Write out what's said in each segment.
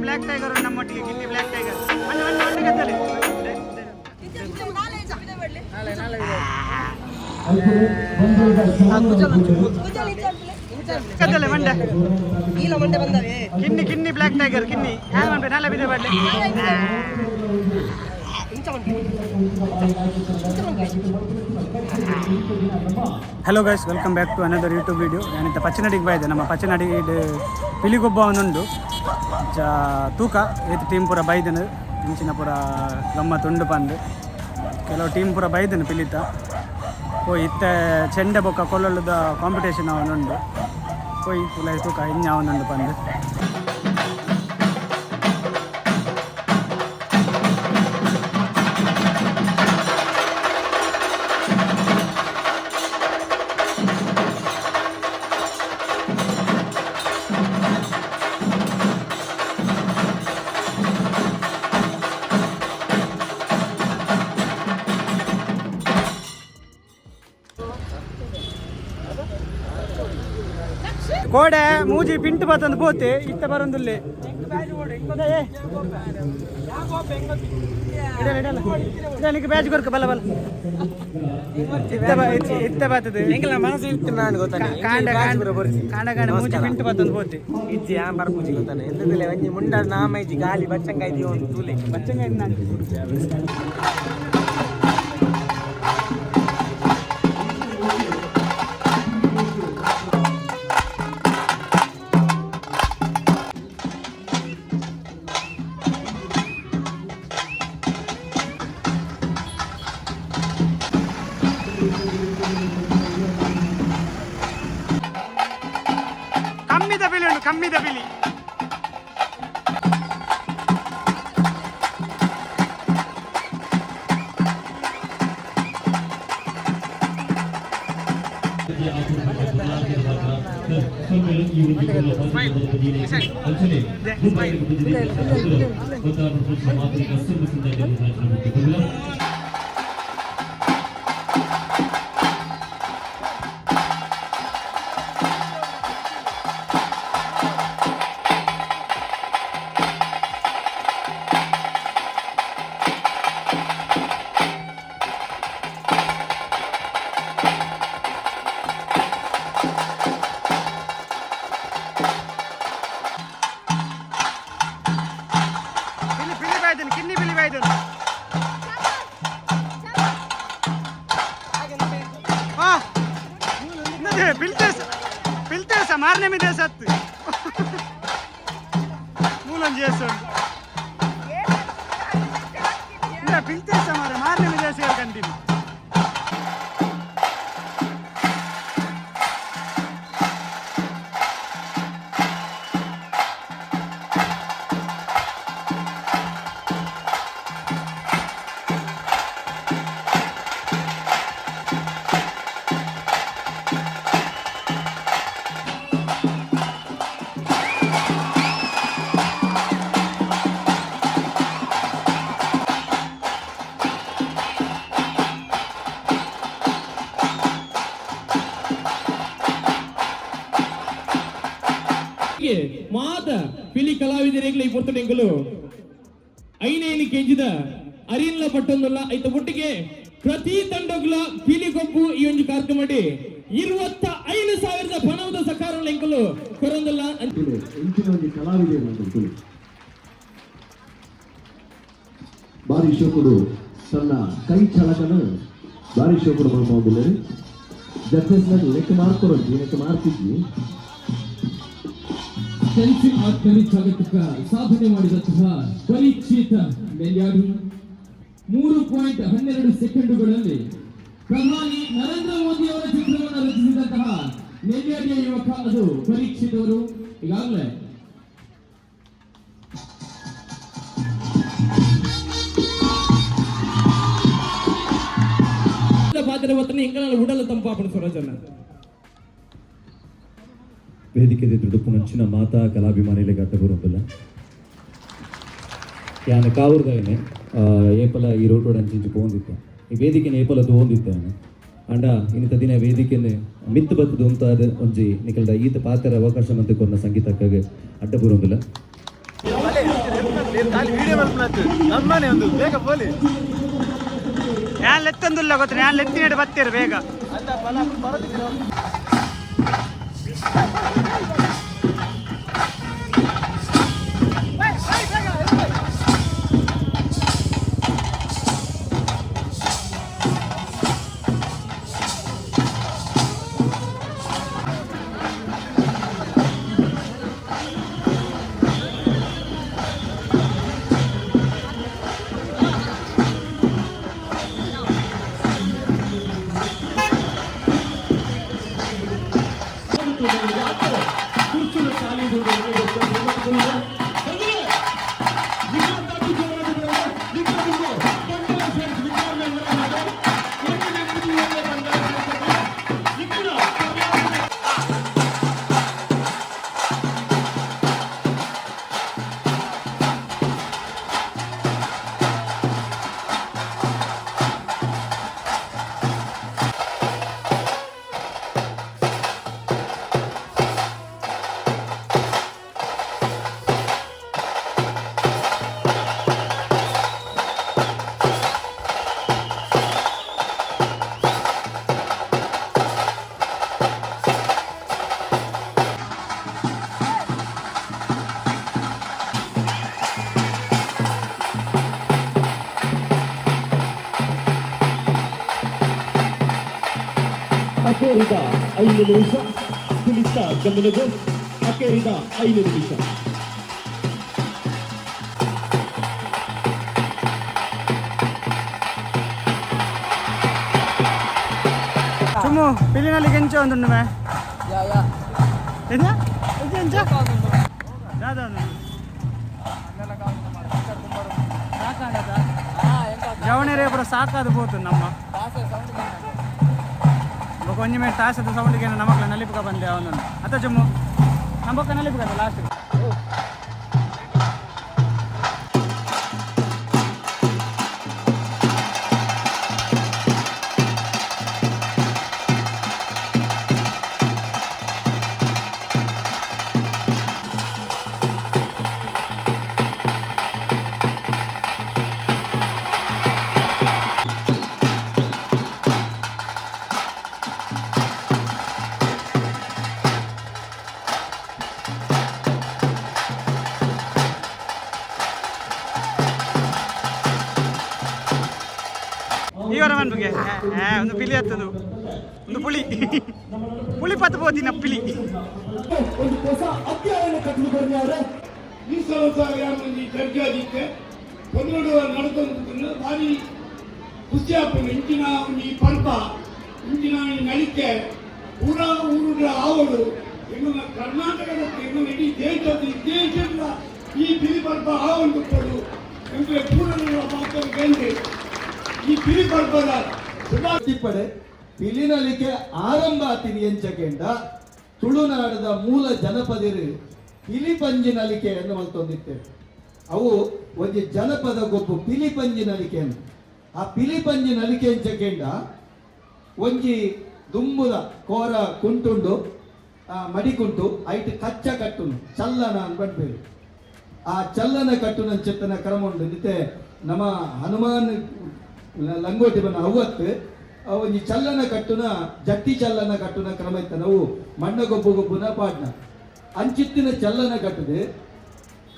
Black tiger ನಮ್ಮೊಟ್ಟಿಗೆ Gilli black tiger ಮಂಡೆ ಕತ್ತಲೆ ಕತ್ತಲೆ ಮಂಡೆ ಕಿನ್ನಿ ಕಿನ್ನಿ ಬ್ಲ್ಯಾಕ್ ಟೈಗರ್ ಕಿನ್ನಿ ಹ್ಯಾಂಗ ಮಾಡ್ಬೇಕು ನಾಳೆ ಬಿದ್ದೆ ಬಡ್ಲೆ hello guys welcome back to another YouTube video ನಾನಿಂತ ಪಚ್ಚನಡಿಗೆ ಬಾಯಿದೆ ನಮ್ಮ ಪಚ್ಚನಡಿ ಪಿಲಿ ಗೊಬ್ಬ ಅವನುಂಡು ತೂಕ ಏತು ಟೀಮ್ ಪೂರ ಬೈದನು ಇಂಚಿನ ಪೂರ ಗಮ್ಮತ್ತು ಉಂಡು ಬಂದು ಕೆಲವು ಟೀಮ್ ಪೂರ ಬೈದನು ಪಿಲಿತ ಹೋಯ್ ಇತ್ತ ಚೆಂಡೆ ಬೊಕ್ಕ ಕೊಲ್ಲದ ಕಾಂಪಿಟೇಷನ್ ಅವನುಂಡು ಹೋಯ್ ತುಲ ತೂಕ ಇನ್ನ ಅವನುಂಡು ಬಂದು ಕೋಡೆ ಮೂಜಿ ಪಿಂಟು ಬತ್ತಂದು ಪೋತೆ ಇತ್ತ ಬರೊಂದುಲ್ಲೆ ಇದಕ್ಕೆ ಬ್ಯಾಚ್ ಕೊರ್ಕ ಬಲ್ಲ ಬಲ್ಲ ಇತ್ತ ಬರ್ತದೆ ಮನಸ್ಸು ಇತ್ತು ನಾನು ಗೊತ್ತಾನೆ ಕಾಂಡ ಮೂಜಿ ಪಿಂಟು ಬತ್ತಂದು ಪೋತೆ ಇಜ್ಜಿ ಆ ಬರ ಮೂಜಿ ಗೊತ್ತಾನೆ ಎಲ್ಲದಲ್ಲೇ ಒಂಜಿ ಮುಂಡ ನಾಮ ಇಜ್ಜಿ ಗಾಲಿ ಬಚ್ಚಂಗಾಯಿ ದಿ ಒಂದು ತೂಲೆ ಬಚ್ಚಂಗಾಯಿ ನಾನು ಕಮ್ಮಿದ ಬಿಲಿ పిలితేసా మారనే మీద సత్తు మూలం చేస్తాడు పిలితేసా మరి మారనే మీద చేసేయాలి కంటిన్యూ ಮಾತ ಪಿಲಿ ಕಲಾವಿದರಿಗೆ ಪೊರ್ತನೆಂಗಲು ಐನೇನಿ ಕೆಂಜಿದ ಅರಿನ್ಲ ಪಟ್ಟೊಂದಲ್ಲ ಐತ ಒಟ್ಟಿಗೆ ಪ್ರತಿ ತಂಡಗಳ ಪಿಲಿ ಗೊಬ್ಬು ಈ ಒಂದು ಕಾರ್ಯಕ್ರಮ 25,000 ಪಣದ ಸಕಾರ ಎಂಕಲು ಕೊರೊಂದಲ್ಲ ಇಂಚಿನ ಒಂದು ಕಲಾವಿದೆ ಅಂತಂದು ಬಾರಿ ಶೋಕುಡು ತನ್ನ ಕೈ ಛಲಕನ ಬಾರಿ ಶೋಕುಡು ಮಾಡ್ಕೊಂಡಿಲ್ಲ ಜಡ್ಜಸ್ ಲೆಕ್ಕ ಮಾಡ್ತಿದ್ವಿ ಫೆನ್ಸಿಂಗ್ ಆರ್ಟ್ನಲ್ಲಿ ಜಾಗತಿಕ ಸಾಧನೆ ಮಾಡಿದಂತಹ ಪರೀಕ್ಷಿತ ನೆಲ್ಯಾಡಿ 3.12 ಸೆಕೆಂಡುಗಳಲ್ಲಿ ಪ್ರಧಾನಿ ನರೇಂದ್ರ ಮೋದಿ ಅವರ ಚಿತ್ರವನ್ನು ರಚಿಸಿದಂತಹ ನೆಲ್ಯಾಡಿಯ ಯುವಕ ಅದು ಪರೀಕ್ಷಿತ್ ಅವರು ಈಗಾಗಲೇ ಪಾತ್ರ ವರ್ತನೆ ಎಂಕನಾಲ ಉಡಲ ತಂಪಾಪಣ ಸ್ವರಜನ ವೇದಿಕೆದ ದುಡುಪು ನಂಚಿನ ಮಾತಾ ಕಲಾಭಿಮಾನಿಲೆ ಗಟ್ಟಬರುವುದಿಲ್ಲ ಯಾನ ಕಾವೂರ್ದಾಗನೆ ಏಪಲ ಈ ರೋಡ್ ಅಂಚಿಂಚು ಪೋಂದಿತ್ತೆ ಈ ವೇದಿಕೆನ ಏಪಲ ತೋಂದಿತ್ತೆ ಅಂಡ ಇನ್ನಿತ ದಿನ ವೇದಿಕೆನೆ ಮಿತ್ತು ಬತ್ತದು ಅಂತ ಒಂಜಿ ನಿಕಲ್ದ ಈತ ಪಾತ್ರ ಅವಕಾಶ ಮಂತೆ ಕೊನ್ನ ಸಂಗೀತಕ್ಕಾಗಿ ಅಡ್ಡ ಬರುವುದಿಲ್ಲ ഞാൻ എത്തുന്നില്ല ಗೊತ್ತಾ ഞാൻ ಎತ್ತಿನಡಿ ಬರ್ತೀರಿ ಬೇಗ ಅಕ್ಕೇರಿದ 5 ನಿಮಿಷ ಪುಲಿತ ಗಮನವು ಅಕ್ಕೇರಿದ 5 ನಿಮಿಷ ಚುಮ್ಮು ಪಿಲಿನಲ್ಲಿ ಕೆಂಚ ಒಂದು ಮೇ ಜವಣಿ ರೇಪುರ ಸಾಕಾದು ಹೋತು ನಮ್ಮ కొంచెం మేము టాస్ సౌండ్కి నమ్మకం నలిపుగా బంది అవును అత్త జమ్ము నమ్మకం నలిపు కదా లాస్ట్ ಇವರ ಮನ್ಬಿಗೆ ಒಂದು ಪಿಲಿ ಹತ್ತದು ಒಂದು ಪುಳಿ ಪುಳಿ ಪತ್ತು ಹೋತಿನ ಪಿಲಿ ಒಂದು ಹೊಸ ಅಧ್ಯಾಯನ ಕಟ್ಟಿಕೊಂಡಿದ್ದಾರೆ ಈ ಸಂವತ್ಸರ ಜಡ್ಜಾದಿಕ್ಕೆ పొందడు నడుతున్న వారి ఉద్యాపన ఇంచిన ఈ పంట ఇంచిన ನಳಿಕೆ ಊರ ಊರುಗಳ ಆವಡು ಎನ್ನ ಕರ್ನಾಟಕದ ಎನ್ನ ಇಡೀ ದೇಶದ ಈ ಪಿಲಿ ಪರ್ಪ ಆವಡು ಕೊಡು ಎಂದ್ರೆ ಪೂರ್ಣ ಮಾತುಗಳು ಈ ಪಿಲಿ ಪರ್ಪದ ತಿಪ್ಪಡೆ ಪಿಲಿನಲಿಕೆ ಆರಂಭ ಆತಿನಿ ಎಂಚಕೆಂಡ ತುಳುನಾಡದ ಮೂಲ ಜನಪದರು ಪಿಲಿಪಂಜಿನಲಿಕೆಯನ್ನು ಮಲ್ತೊಂದಿತ್ತೇವೆ. ಅವು ಒಂದು ಜನಪದ ಗೊಬ್ಬು ಪಿಲಿಪಂಜಿನಲಿಕೆಯನ್ನು ಆ ಪಿಲಿಪಂಜಿನಲಿಕೆ ಎಂಚಕೆಂಡ ಒಂಜಿ ದುಂಬುದ ಕೋರ ಕುಂಟುಂಡು ಮಡಿಕುಂಟು ಐಟ್ ಕಚ್ಚ ಕಟ್ಟುನು ಚಲ್ಲನ ಅನ್ಬಡ್ಬೇರು ಆ ಚಲ್ಲನ ಕಟ್ಟುನ ಚೆತ್ತನ ಕ್ರಮ ಉಂಟು ನಿತ್ತೆ ನಮ್ಮ ಹನುಮಾನ್ ಲಂಗೋಟಿ ಬನ್ನ ಅವತ್ತು ಒಂಜಿ ಚಲ್ಲನ ಕಟ್ಟುನ ಜಟ್ಟಿ ಚಲ್ಲನ ಕಟ್ಟುನ ಕ್ರಮ ಇತ್ತ ನಾವು ಮಣ್ಣ ಗೊಬ್ಬು ಗೊಬ್ಬುನ ಪಾಡ್ನ ಅಂಚಿತ್ತಿನ ಚಲ್ಲನ ಕಟ್ಟದೆ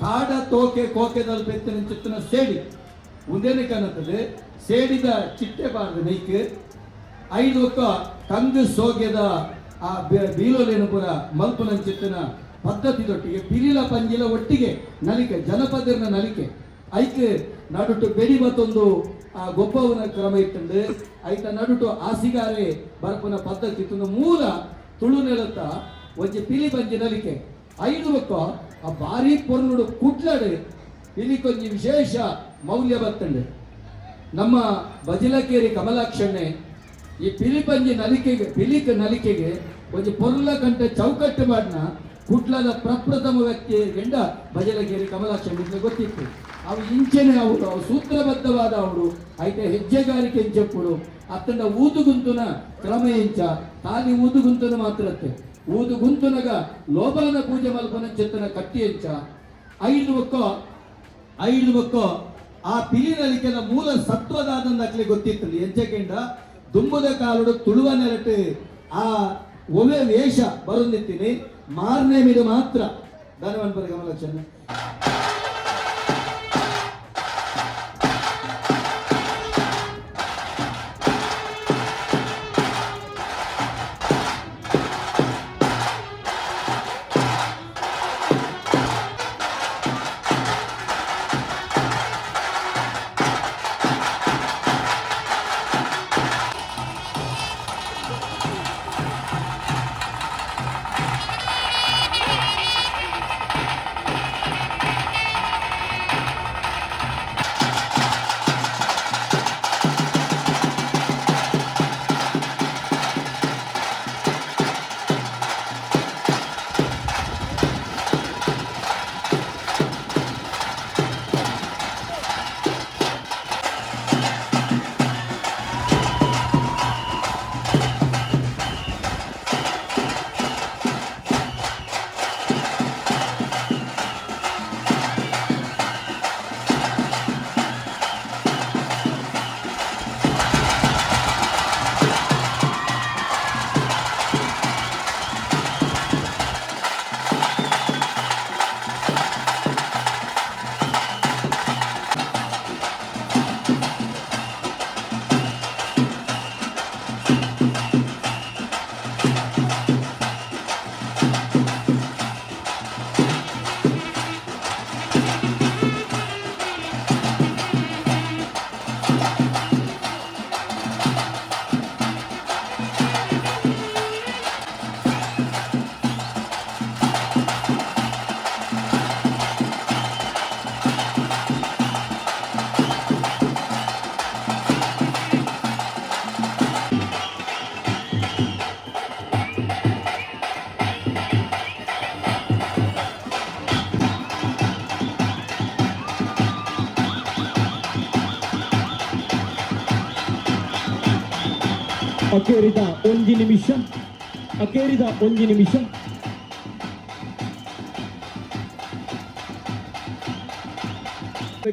ಕಾಡ ತೋಕೆ ಕೋಕೆದಲ್ಲಿ ಬೆತ್ತಿನ ಚಿತ್ತನ ಸೇಡಿ ಉಂದೇನೆ ಕಾಣುತ್ತದೆ ಸೇಡಿದ ಚಿಟ್ಟೆ ಬಾರ್ದ ನೈಕ್ ಐದು ಒಕ್ಕ ಕಂಗು ಸೋಗೆದ ಆ ಬೀಲೋಲೇನು ಪುರ ಮಲ್ಪನ ಚಿತ್ತನ ಪದ್ಧತಿದೊಟ್ಟಿಗೆ ಪಿಲಿಲ ಪಂಜಿಲ ಒಟ್ಟಿಗೆ ನಲಿಕೆ ಜನಪದರ್ನ ನಲಿಕೆ ಐಕ್ ನಡುಟು ಬೆಡಿ ಮತ್ತೊಂದು ಆ ಗೊಬ್ಬವನ ಕ್ರಮ ಇಟ್ಟಂಡು ಐತ ನಡುಟು ಆಸಿಗಾರೆ ಬರ್ಪನ ಪದ್ಧತಿ ಮೂಲ ತುಳು ನೆಲತ್ತ ಒಂಜಿ ಪಿಲಿ ಪಂಜಿ ನಲಿಕೆ ಐದು ಒಕ್ಕ ಆ ಭಾರಿ ಪೊರ್ನುಡು ಕುಟ್ಲಾಡು ಪಿಲಿಕೊಂಜಿ ವಿಶೇಷ ಮೌಲ್ಯ ಬತ್ತಂಡು ನಮ್ಮ ಬಜಿಲಕೇರಿ ಕಮಲಾಕ್ಷಣ್ಣೆ ಈ ಪಿಲಿಪಂಜಿ ನಲಿಕೆಗೆ ಪಿಲಿಕ ನಲಿಕೆಗೆ ಒಂಜಿ ಪೊರ್ಲ ಕಂಟೆ ಚೌಕಟ್ಟು ಮಾಡಿನ ಕುಟ್ಲದ ಪ್ರಪ್ರಥಮ ವ್ಯಕ್ತಿ ಎಂಡ ಬಜಲಗೇರಿ ಕಮಲಾಕ್ಷಣ್ಣಿಗೆ ಗೊತ್ತಿತ್ತು ಅವು ಇಂಚೆನೆ ಅವರು ಸೂತ್ರಬದ್ಧವಾದ ಅವರು ಐತೆ ಹೆಜ್ಜೆಗಾರಿಕೆ ಎಂಚೆಪ್ಪುಡು ಅತ್ತಂಡ ಊದುಗುಂತುನ ಕ್ರಮ ಎಂಚ ಖಾಲಿ ಊದುಗುಂತುನ ಮಾತ್ರತ್ತೆ ಊದುಗುಂತುನಗ ಲೋಬಾನ ಪೂಜೆ ಮಲ್ಪನ ಚೆತ್ತನ ಕಟ್ಟಿ ಎಂಚ ಐದು ಒಕ್ಕ ಐದು ಬೊಕ್ಕ ಆ ಪಿಲಿ ನಲಿಕೆನ ಮೂಲ ಸತ್ವದಾದಂದಾಗ್ಲಿ ಗೊತ್ತಿತ್ತು ಎಂಚಕೆಂಡ ದುಂಬುದ ಕಾಲುಡು ತುಳುವ ನೆರಟು ಆ ಒವೆ ವೇಷ ಬರುತ್ತಿನಿ ಮಾರನೇ ಮೀದು ಮಾತ್ರ ಧನ್ಯವಾದ ಗಮಲಕ್ಷಣ. ಅಕೇರಿದ ಒಂದು ನಿಮಿಷ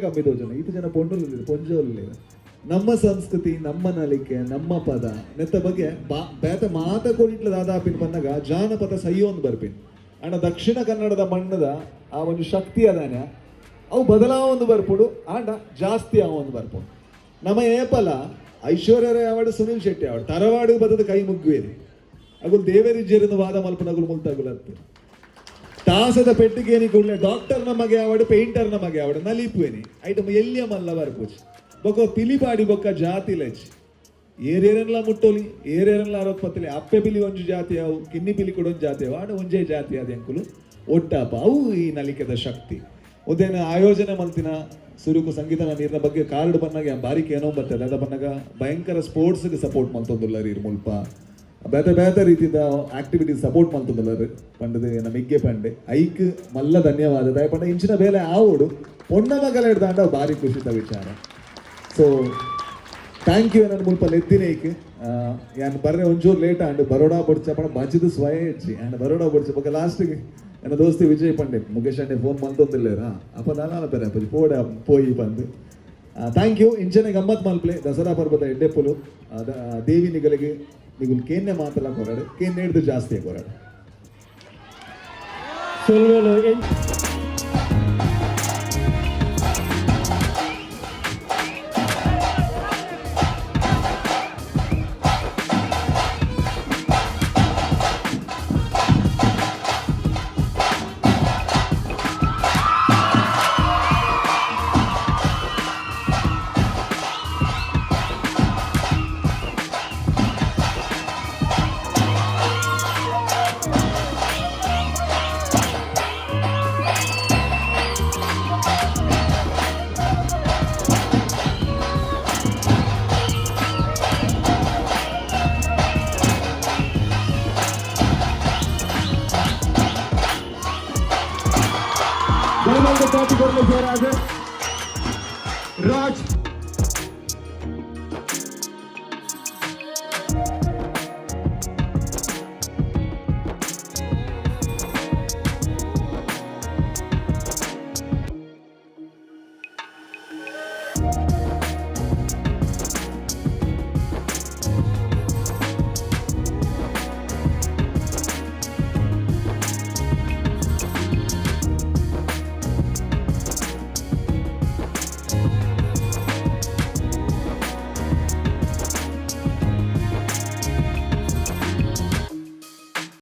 ಕಮ್ಮಿ ಜನ ಈತ ಜನ ಪೊಂಜೋಲ್ಲ ನಮ್ಮ ಸಂಸ್ಕೃತಿ ನಮ್ಮ ನಲಿಕೆ ನಮ್ಮ ಪದ ನೆತ್ತ ಬಗ್ಗೆ ಬೇತ ಮಾತಕೊಳಿಟ್ಲ ದಾದಾಪಿನ ಬಂದಾಗ ಜಾನಪದ ಸೈಯೋಂದು ಬರ್ಪಿನ್ ಅಣ್ಣ ದಕ್ಷಿಣ ಕನ್ನಡದ ಮಣ್ಣದ ಆ ಒಂದು ಶಕ್ತಿ ಅದಾನೆ ಅವು ಬದಲಾವೊಂದು ಬರ್ಪುಡು ಆಂಡ ಜಾಸ್ತಿ ಅವೊಂದು ಬರ್ಪುಡು ನಮ್ಮ ಏಪಲ ಐಶ್ವರ್ಯ ರಾಯ್ ಅವಾರ್ಡ್ ಸುನಿಲ್ ಶೆಟ್ಟಿ ಅವಾರ್ಡ್ ತರವಾಡು ಬದದ ಕೈ ಮುಗ್ವೇರಿ ಅಗುಲ್ ದೇವೇರಿಜ್ಜೇರಿನ ವಾದ ಮಲ್ಪನಗುಲು ಮುಲ್ತಾಗುಲತ್ತು ತಾಸದ ಪೆಟ್ಟಿಗೇನಿ ಕೂಡಲೇ ಡಾಕ್ಟರ್ ನಮಗೆ ಅವಾರ್ಡ್ ಪೇಂಟರ್ ನಮಗೆ ಅವಾರ್ಡ್ ನಲಿಪುವೇನಿ ಐಟಮ್ ಎಲ್ಲಿಯ ಮಲ್ಲ ಬರ್ಪುಚ್ ಬೊಕ್ಕ ಪಿಲಿಪಾಡಿ ಬೊಕ್ಕ ಜಾತಿ ಲೆಚ್ ಏರೇರೆಲ್ಲ ಮುಟ್ಟೋಲಿ ಏರೇರೆಲ್ಲ ಅರವತ್ಪತ್ತಲಿ ಅಪ್ಪೆ ಪಿಲಿ ಒಂಜು ಜಾತಿ ಅವು ಕಿನ್ನಿ ಪಿಲಿ ಕೊಡೊಂದು ಜಾತಿ ಅವು ಆಡ ಒಂಜೇ ಜಾತಿ ಅದ ಅಂಕುಲು ಒಟ್ಟಾಪ ಅವು ಈ ನಲಿಕೆದ ಶಕ್ತಿ ಉದೇನ ಆಯೋಜನೆ ಮಲ್ತಿನ ಸುರುಕು ಸಂಗೀತ ನೀರಿನ ಬಗ್ಗೆ ಕಾರ್ಡ್ ಬಂದಾಗ ಬಾರಿಕೆ ಏನೋ ಬರ್ತದೆ ಅದ ಬಂದಾಗ ಭಯಂಕರ ಸ್ಪೋರ್ಟ್ಸ್ಗೆ ಸಪೋರ್ಟ್ ಮಲ್ತೊಂದುಲ್ಲ ರೀ ಮುಲ್ಪ ಬೇತೆ ಬೇತೆ ರೀತಿಯ ಆಕ್ಟಿವಿಟೀಸ್ ಸಪೋರ್ಟ್ ಮಲ್ತೊಂದುಲ್ಲ ಪಂಡದು ನಮಿಗ್ಗೆ ಪಂಡೆ ಐಕ್ ಮಲ್ಲ ಧನ್ಯವಾದ ದಯಪಂಡ ಇಂಚಿನ ಬೇಲೆ ಆವೋಡು ಪೊಣ್ಣ ಮಗಲ ಹಿಡ್ದಾಂಡ ಭಾರಿ ಖುಷಿತ ವಿಚಾರ. ಸೊ ಥ್ಯಾಂಕ್ ಯು ನನ್ನ ಮುಲ್ಪ ನೆತ್ತಿನೇಕ್ ಯಾನ್ ಬರ್ರೆ ಒಂಚೂರು ಲೇಟ್ ಆಂಡ್ ಬರೋಡಾ ಬಡ್ಚ ಪಣ ಬಜ್ಜದ ಸ್ವಯ ಹೆಚ್ಚಿ ಆ್ಯಂಡ್ ಬರೋಡಾ ಬಡ್ಚ ಬಗ್ಗೆ ಲಾಸ್ಟಿಗೆ ನನ್ನ ದೋಸ್ತಿ ವಿಜಯ್ ಪಂಡೆ ಮುಖೇಶ್ ಅಣ್ಣೆ ಫೋನ್ ಮಲ್ತೊಂದಿಲ್ಲೇರ ಅಪ್ಪ ನಾನ ಬೇರೆ ಅಪ್ಪ ಪೋಡೆ ಪೋಯಿ ಬಂದು ಥ್ಯಾಂಕ್ ಯು ಇಂಚನೆ ಗಮ್ಮತ್ ಮಲ್ಪ್ಲೆ ದಸರಾ ಪರ್ವದ ಎಡ್ಡೆಪ್ಪಲು ದೇವಿ ನಿಗಲಿಗೆ ನಿಗುಲ್ ಕೇನ್ನೆ ಮಾತಲ್ಲ ಕೊರಾಡು ಕೇನ್ನೆ ಹಿಡಿದು ಜಾಸ್ತಿ ಕೊರಾಡು. पार्टी करने जा रहा है राज